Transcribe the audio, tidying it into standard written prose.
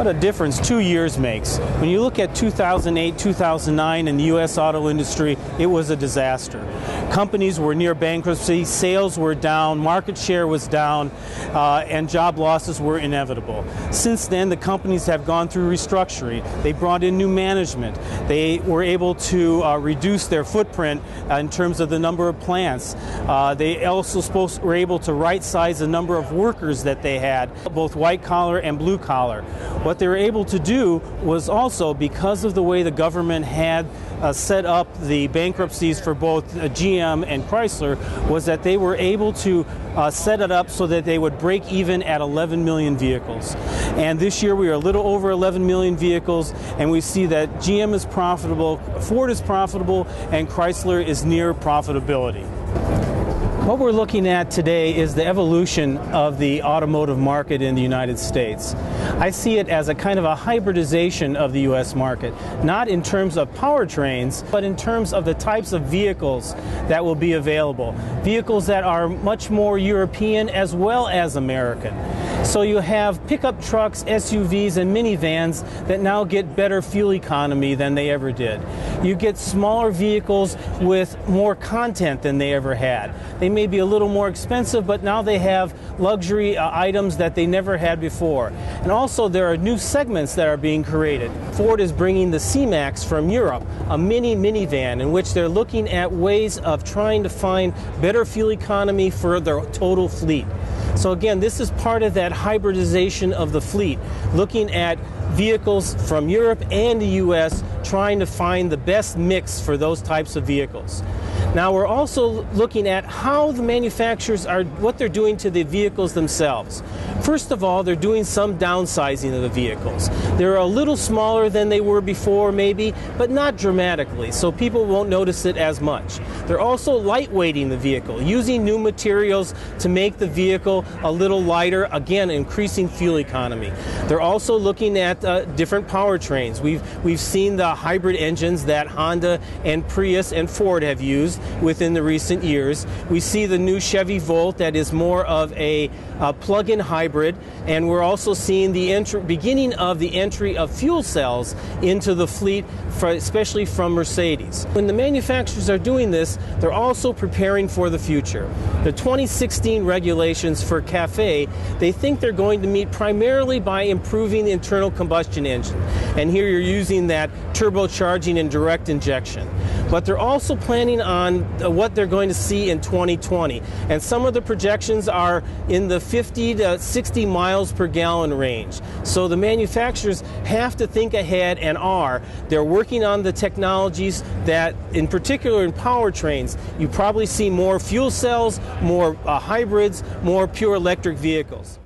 What a difference 2 years makes. When you look at 2008, 2009 in the U.S. auto industry, it was a disaster. Companies were near bankruptcy, sales were down, market share was down, and job losses were inevitable. Since then, the companies have gone through restructuring. They brought in new management. They were able to reduce their footprint in terms of the number of plants. They also were able to right-size the number of workers that they had, both white-collar and blue-collar. What they were able to do was also, because of the way the government had set up the bankruptcies for both GM and Chrysler, was that they were able to set it up so that they would break even at 11 million vehicles. And this year we are a little over 11 million vehicles, and we see that GM is profitable, Ford is profitable, and Chrysler is near profitability. What we're looking at today is the evolution of the automotive market in the United States. I see it as a kind of a hybridization of the U.S. market, not in terms of powertrains, but in terms of the types of vehicles that will be available. Vehicles that are much more European as well as American. So you have pickup trucks, SUVs, and minivans that now get better fuel economy than they ever did. You get smaller vehicles with more content than they ever had. They may be a little more expensive, but now they have luxury items that they never had before. And also there are new segments that are being created. Ford is bringing the C-Max from Europe, a minivan in which they're looking at ways of trying to find better fuel economy for their total fleet. So again, this is part of that hybridization of the fleet, looking at vehicles from Europe and the U.S., trying to find the best mix for those types of vehicles. Now we're also looking at how the manufacturers are, what they're doing to the vehicles themselves. First of all, they're doing some downsizing of the vehicles. They're a little smaller than they were before maybe, but not dramatically, so people won't notice it as much. They're also lightweighting the vehicle, using new materials to make the vehicle a little lighter, again increasing fuel economy. They're also looking at different powertrains. We've seen the hybrid engines that Honda and Prius and Ford have used within the recent years. We see the new Chevy Volt that is more of a plug-in hybrid, and we're also seeing the beginning of the entry of fuel cells into the fleet, especially from Mercedes. When the manufacturers are doing this, they're also preparing for the future. The 2016 regulations for CAFE, they think they're going to meet primarily by improving the internal combustion engine. And here you're using that turbocharging and direct injection. But they're also planning on what they're going to see in 2020. And some of the projections are in the 50 to 60 miles per gallon range. So the manufacturers have to think ahead, and they're working on the technologies that, in particular in powertrains, you probably see more fuel cells, more hybrids, more pure electric vehicles.